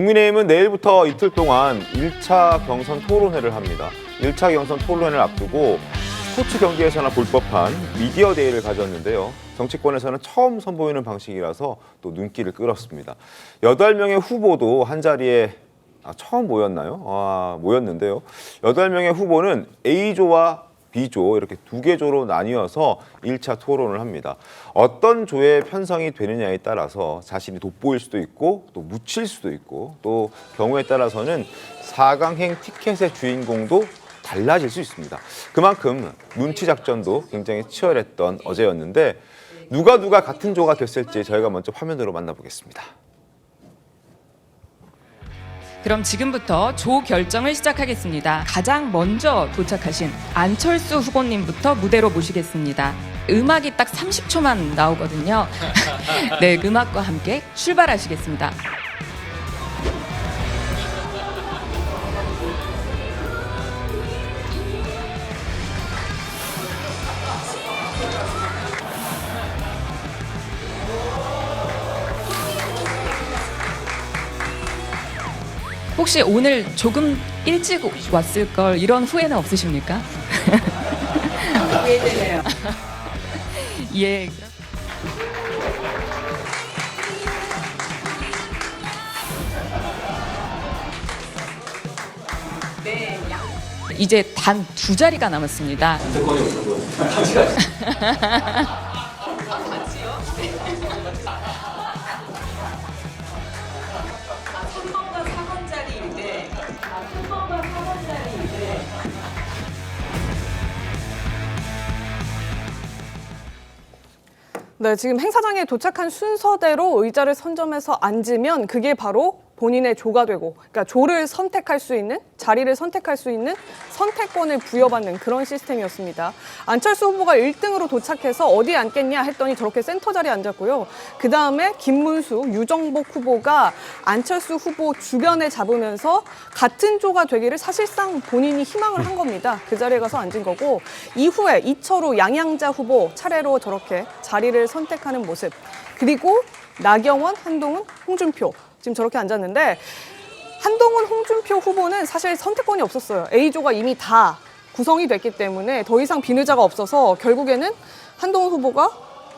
국민의힘은 내일부터 이틀 동안 1차 경선 토론회를 합니다. 1차 경선 토론회를 앞두고 스포츠 경기에서나 볼 법한 미디어 데이를 가졌는데요. 정치권에서는 처음 선보이는 방식이라서 또 눈길을 끌었습니다. 8명의 후보도 한자리에 처음 모였는데요. 8명의 후보는 A조와 B조 이렇게 2개 조로 나뉘어서 1차 토론을 합니다. 어떤 조에 편성이 되느냐에 따라서 자신이 돋보일 수도 있고 또 묻힐 수도 있고 또 경우에 따라서는 4강행 티켓의 주인공도 달라질 수 있습니다. 그만큼 눈치 작전도 굉장히 치열했던 어제였는데 누가 같은 조가 됐을지 저희가 먼저 화면으로 만나보겠습니다. 그럼 지금부터 조 결정을 시작하겠습니다. 가장 먼저 도착하신 안철수 후보님부터 무대로 모시겠습니다. 음악이 딱 30초만 나오거든요. 네, 음악과 함께 출발하시겠습니다. 혹시 오늘 조금 일찍 왔을 걸 이런 후회는 없으십니까? 후회되네요. 예. 네. 이제 단 2자리가 남았습니다. 선택권이 없어서 같이 가시죠. 네, 지금 행사장에 도착한 순서대로 의자를 선점해서 앉으면 그게 바로 본인의 조가 되고, 그러니까 조를 선택할 수 있는, 자리를 선택할 수 있는 선택권을 부여받는 그런 시스템이었습니다. 안철수 후보가 1등으로 도착해서 어디에 앉겠냐 했더니 저렇게 센터 자리에 앉았고요. 그 다음에 김문수, 유정복 후보가 안철수 후보 주변에 잡으면서 같은 조가 되기를 사실상 본인이 희망을 한 겁니다. 그 자리에 가서 앉은 거고, 이후에 이철우, 양양자 후보 차례로 저렇게 자리를 선택하는 모습. 그리고 나경원, 한동훈, 홍준표. 지금 저렇게 앉았는데 한동훈, 홍준표 후보는 사실 선택권이 없었어요. A조가 이미 다 구성이 됐기 때문에 더 이상 비느자가 없어서 결국에는 한동훈 후보가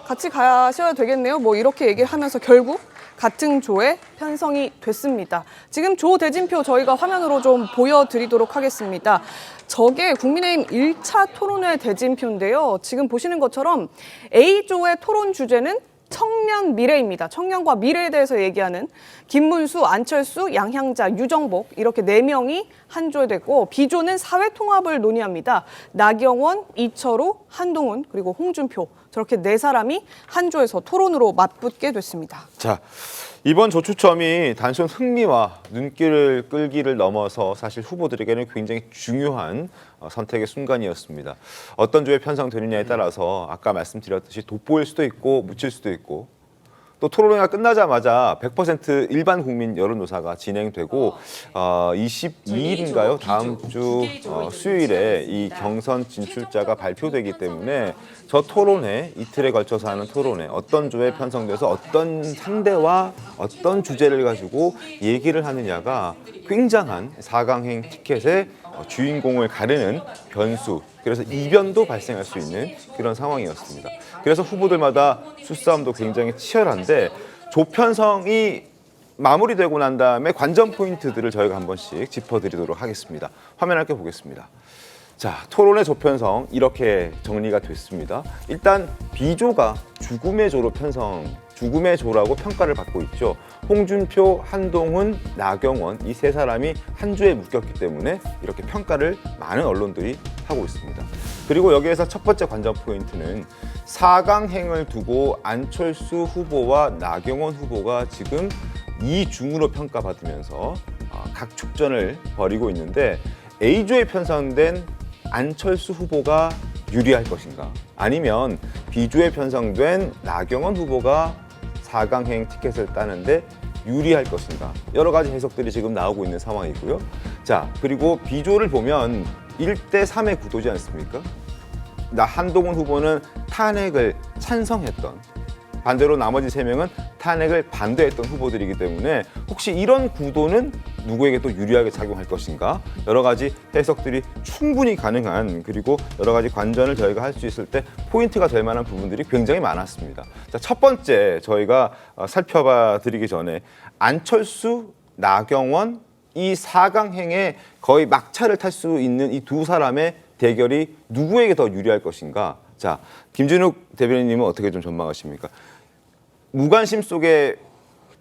같이 가셔야 되겠네요. 뭐 이렇게 얘기를 하면서 결국 같은 조에 편성이 됐습니다. 지금 조 대진표 저희가 화면으로 좀 보여드리도록 하겠습니다. 저게 국민의힘 1차 토론회 대진표인데요. 지금 보시는 것처럼 A조의 토론 주제는 청년 미래입니다. 청년과 미래에 대해서 얘기하는 김문수, 안철수, 양향자, 유정복 이렇게 4명이 한 조에 됐고, B조는 사회 통합을 논의합니다. 나경원, 이철우, 한동훈 그리고 홍준표 저렇게 4사람이 한 조에서 토론으로 맞붙게 됐습니다. 자, 이번 조 추첨이 단순 흥미와 눈길을 끌기를 넘어서 사실 후보들에게는 굉장히 중요한 선택의 순간이었습니다. 어떤 조에 편성되느냐에 따라서 아까 말씀드렸듯이 돋보일 수도 있고 묻힐 수도 있고, 또 토론회가 끝나자마자 100% 일반 국민 여론조사가 진행되고 22일인가요? 다음 주 수요일에 이 경선 진출자가 발표되기 때문에 저 토론회, 이틀에 걸쳐서 하는 토론회, 어떤 조에 편성돼서 어떤 상대와 어떤 주제를 가지고 얘기를 하느냐가 굉장한 4강행 티켓의 주인공을 가르는 변수, 그래서 이변도 발생할 수 있는 그런 상황이었습니다. 그래서 후보들마다 수싸움도 굉장히 치열한데, 조 편성이 마무리되고 난 다음에 관전 포인트들을 저희가 한 번씩 짚어드리도록 하겠습니다. 화면 함께 보겠습니다. 자, 토론의 조 편성 이렇게 정리가 됐습니다. 일단 B조가 죽음의 조라고 평가를 받고 있죠. 홍준표, 한동훈, 나경원 이 3사람이 한 조에 묶였기 때문에 이렇게 평가를 많은 언론들이 하고 있습니다. 그리고 여기에서 첫 번째 관전 포인트는 4강행을 두고 안철수 후보와 나경원 후보가 지금 2중으로 평가받으면서 각 축전을 벌이고 있는데, A조에 편성된 안철수 후보가 유리할 것인가, 아니면 B조에 편성된 나경원 후보가 4강행 티켓을 따는데 유리할 것인가, 여러 가지 해석들이 지금 나오고 있는 상황이고요. 자, 그리고 B조를 보면 1대3의 구도지 않습니까? 한동훈 후보는 탄핵을 찬성했던 반대로 나머지 3명은 탄핵을 반대했던 후보들이기 때문에 혹시 이런 구도는 누구에게 또 유리하게 작용할 것인가? 여러 가지 해석들이 충분히 가능한, 그리고 여러 가지 관전을 저희가 할 수 있을 때 포인트가 될 만한 부분들이 굉장히 많았습니다. 자, 첫 번째 저희가 살펴봐 드리기 전에 안철수, 나경원 이 4강행에 거의 막차를 탈 수 있는 이 두 사람의 대결이 누구에게 더 유리할 것인가? 자, 김진욱 대변인님은 어떻게 좀 전망하십니까? 무관심 속에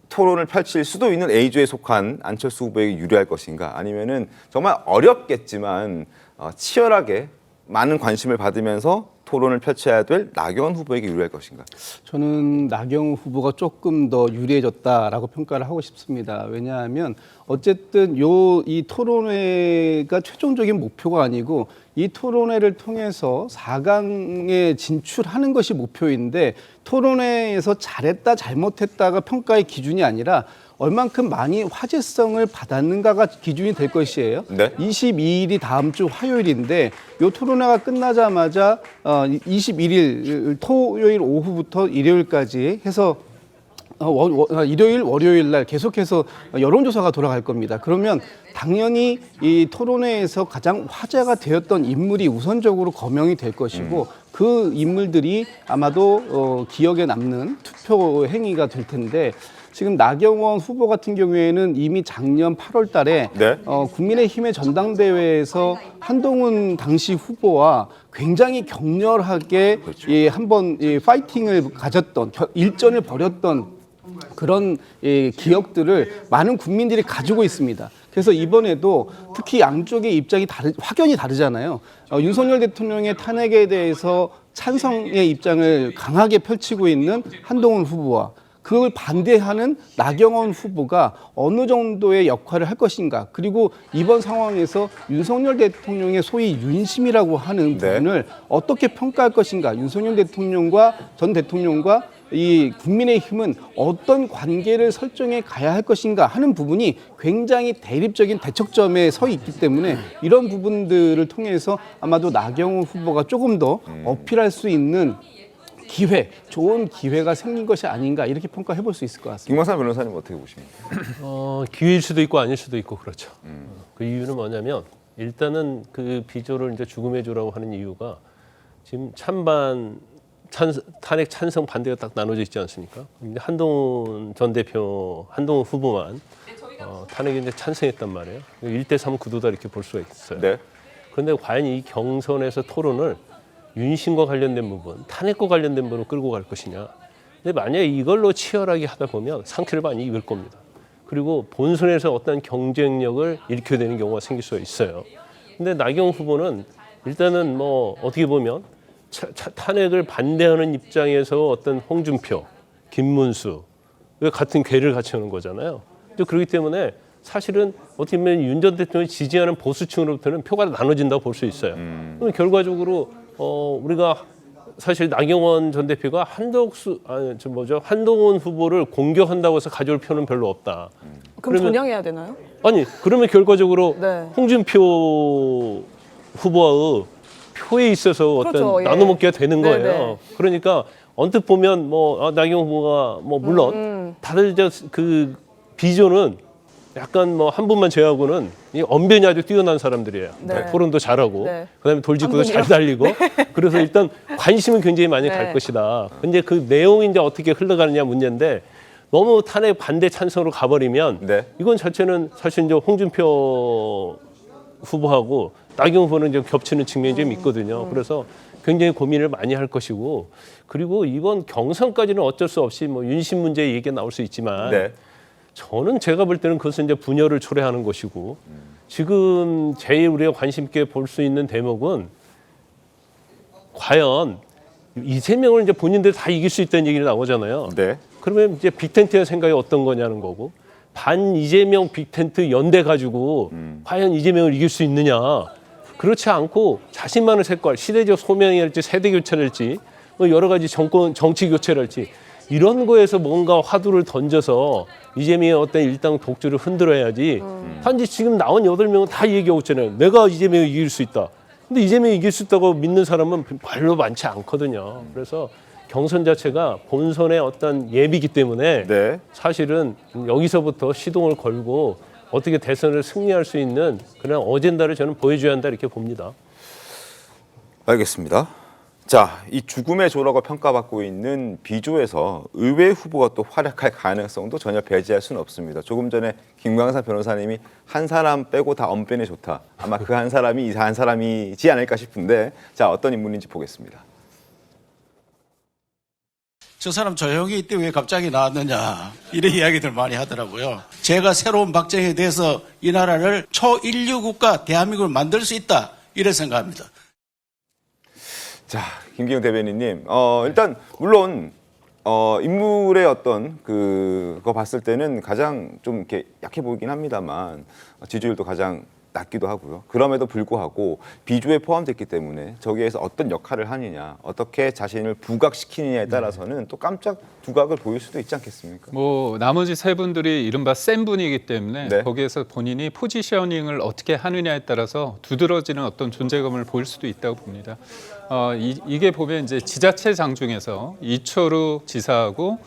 토론을 펼칠 수도 있는 A조에 속한 안철수 후보에게 유리할 것인가? 아니면은 정말 어렵겠지만 치열하게 많은 관심을 받으면서 토론을 펼쳐야 될 나경원 후보에게 유리할 것인가? 저는 나경원 후보가 조금 더 유리해졌다라고 평가를 하고 싶습니다. 왜냐하면 어쨌든 이 토론회가 최종적인 목표가 아니고 이 토론회를 통해서 4강에 진출하는 것이 목표인데 토론회에서 잘했다 잘못했다가 평가의 기준이 아니라 얼만큼 많이 화제성을 받았는가가 기준이 될 것이에요. 네. 22일이 다음 주 화요일인데 이 토론회가 끝나자마자 21일 토요일 오후부터 일요일까지 해서 일요일, 월요일 날 계속해서 여론조사가 돌아갈 겁니다. 그러면 당연히 이 토론회에서 가장 화제가 되었던 인물이 우선적으로 거명이 될 것이고 그 인물들이 아마도 기억에 남는 투표 행위가 될 텐데 지금 나경원 후보 같은 경우에는 이미 작년 8월 달에 네. 국민의힘의 전당대회에서 한동훈 당시 후보와 굉장히 격렬하게 한번 파이팅을 가졌던 일전을 벌였던 그런 기억들을 많은 국민들이 가지고 있습니다. 그래서 이번에도 특히 양쪽의 입장이 확연히 다르잖아요. 윤석열 대통령의 탄핵에 대해서 찬성의 입장을 강하게 펼치고 있는 한동훈 후보와 그걸 반대하는 나경원 후보가 어느 정도의 역할을 할 것인가. 그리고 이번 상황에서 윤석열 대통령의 소위 윤심이라고 하는 부분을 어떻게 평가할 것인가. 윤석열 대통령과 전 대통령과 이 국민의힘은 어떤 관계를 설정해 가야 할 것인가 하는 부분이 굉장히 대립적인 대척점에 서 있기 때문에 이런 부분들을 통해서 아마도 나경원 후보가 조금 더 어필할 수 있는 좋은 기회가 생긴 것이 아닌가 이렇게 평가해 볼 수 있을 것 같습니다. 김광삼 변호사님 어떻게 보십니까? 기회일 수도 있고 아닐 수도 있고 그렇죠. 그 이유는 뭐냐면 일단은 그 비조를 이제 죽음의 조라고 하는 이유가 지금 탄핵 찬성 반대가 딱 나눠져 있지 않습니까? 한동훈 전 대표, 한동훈 후보만 탄핵에 이제 찬성했단 말이에요. 1대3 구도다 이렇게 볼 수가 있어요. 네. 그런데 과연 이 경선에서 토론을 윤심과 관련된 부분, 탄핵과 관련된 부분을 끌고 갈 것이냐. 근데 만약에 이걸로 치열하게 하다 보면 상처를 많이 입을 겁니다. 그리고 본선에서 어떤 경쟁력을 잃게 되는 경우가 생길 수가 있어요. 근데 나경원 후보는 일단은 뭐 어떻게 보면 탄핵을 반대하는 입장에서 어떤 홍준표, 김문수 같은 궤를 같이 하는 거잖아요. 또 그렇기 때문에 사실은 어떻게 보면 윤 전 대통령을 지지하는 보수층으로부터는 표가 나눠진다고 볼 수 있어요. 그럼 결과적으로 우리가 사실 나경원 전 대표가 한동훈 후보를 공격한다고 해서 가져올 표는 별로 없다. 그럼 전향해야 되나요? 아니 그러면 결과적으로 네. 홍준표 후보의 표에 있어서 어떤 그렇죠, 예. 나눠먹기가 되는 거예요. 네네. 그러니까 언뜻 보면 나경원 후보가 물론 다들 그 비조는 약간 한 분만 제외하고는 이 언변이 아주 뛰어난 사람들이에요. 네. 토론도 잘하고, 네. 그다음에 돌직구도 한 잘 분이요? 달리고, 그래서 일단 관심은 굉장히 많이 네. 갈 것이다. 근데 그 내용이 이제 어떻게 흘러가느냐 문제인데 너무 탄핵 반대 찬성으로 가버리면 네. 이건 자체는 사실 이제 홍준표 후보하고 나경원 후보는 이제 겹치는 측면이 좀 있거든요. 그래서 굉장히 고민을 많이 할 것이고, 그리고 이번 경선까지는 어쩔 수 없이 윤심 문제 얘기가 나올 수 있지만. 네. 저는 제가 볼 때는 그것은 이제 분열을 초래하는 것이고 지금 제일 우리가 관심 있게 볼 수 있는 대목은 과연 이재명을 이제 본인들 다 이길 수 있다는 얘기가 나오잖아요. 네. 그러면 이제 빅텐트의 생각이 어떤 거냐는 거고 반 이재명 빅텐트 연대 가지고 과연 이재명을 이길 수 있느냐. 그렇지 않고 자신만의 색깔, 시대적 소명이랄지 세대 교체랄지 여러 가지 정치 교체랄지 이런 거에서 뭔가 화두를 던져서 이재명의 어떤 일당 독주를 흔들어야지. 단지 지금 나온 8명은 다 얘기하고 있잖아요. 내가 이재명을 이길 수 있다. 근데 이재명이 이길 수 있다고 믿는 사람은 별로 많지 않거든요. 그래서 경선 자체가 본선의 어떤 예비이기 때문에 네. 사실은 여기서부터 시동을 걸고 어떻게 대선을 승리할 수 있는 그런 어젠다를 저는 보여줘야 한다 이렇게 봅니다. 알겠습니다. 자, 이 죽음의 조라고 평가받고 있는 비조에서 의회 후보가 또 활약할 가능성도 전혀 배제할 수는 없습니다. 조금 전에 김광산 변호사님이 한 사람 빼고 다 언변에 좋다. 아마 그 한 사람이 이 한 사람이지 않을까 싶은데, 자, 어떤 인물인지 보겠습니다. 저 사람 조용히 있대 왜 갑자기 나왔느냐 이런 이야기들 많이 하더라고요. 제가 새로운 박정희에 대해서 이 나라를 초인류 국가 대한민국을 만들 수 있다 이런 생각합니다. 자, 김기영 대변인님, 일단 물론 인물의 어떤 그거 봤을 때는 가장 좀 이렇게 약해 보이긴 합니다만 지지율도 가장 낮기도 하고요. 그럼에도 불구하고 비조에 포함됐기 때문에 저기에서 어떤 역할을 하느냐, 어떻게 자신을 부각시키느냐에 따라서는 또 깜짝 두각을 보일 수도 있지 않겠습니까? 뭐 나머지 세 분들이 이른바 센 분이기 때문에 네. 거기에서 본인이 포지셔닝을 어떻게 하느냐에 따라서 두드러지는 어떤 존재감을 보일 수도 있다고 봅니다. 이게 보면 이제 지자체장 중에서 이철우 지사하고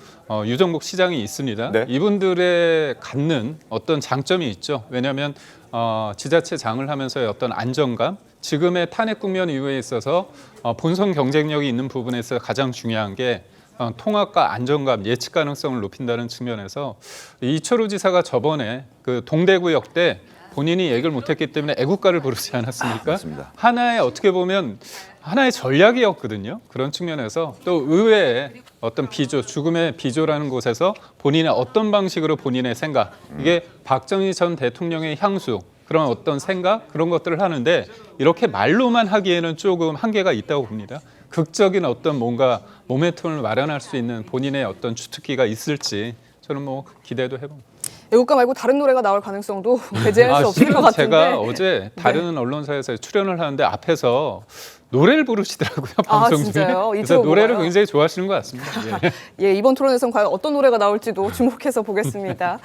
유정복 시장이 있습니다. 네. 이분들의 갖는 어떤 장점이 있죠. 왜냐하면 지자체장을 하면서의 어떤 안정감, 지금의 탄핵 국면 이후에 있어서 본선 경쟁력이 있는 부분에서 가장 중요한 게 통합과 안정감, 예측 가능성을 높인다는 측면에서 이철우 지사가 저번에 그 동대구역 때 본인이 얘기를 못했기 때문에 애국가를 부르지 않았습니까? 맞습니다. 하나의 어떻게 보면 하나의 전략이었거든요. 그런 측면에서 또 의외의 어떤 비조, 죽음의 비조라는 곳에서 본인의 어떤 방식으로 본인의 생각, 이게 박정희 전 대통령의 향수, 그런 어떤 생각, 그런 것들을 하는데 이렇게 말로만 하기에는 조금 한계가 있다고 봅니다. 극적인 어떤 뭔가 모멘텀을 마련할 수 있는 본인의 어떤 주특기가 있을지 저는 뭐 기대도 해봅니다. 애국가 말고 다른 노래가 나올 가능성도 배제할 수 없을 실은 것 같은데. 제가 어제 다른 언론사에서 출연을 하는데 앞에서 노래를 부르시더라고요. 아, 방송 중에. 진짜요? 그래서 유튜브 노래를 보고요? 굉장히 좋아하시는 것 같습니다. 예. 예, 이번 토론에서는 과연 어떤 노래가 나올지도 주목해서 보겠습니다.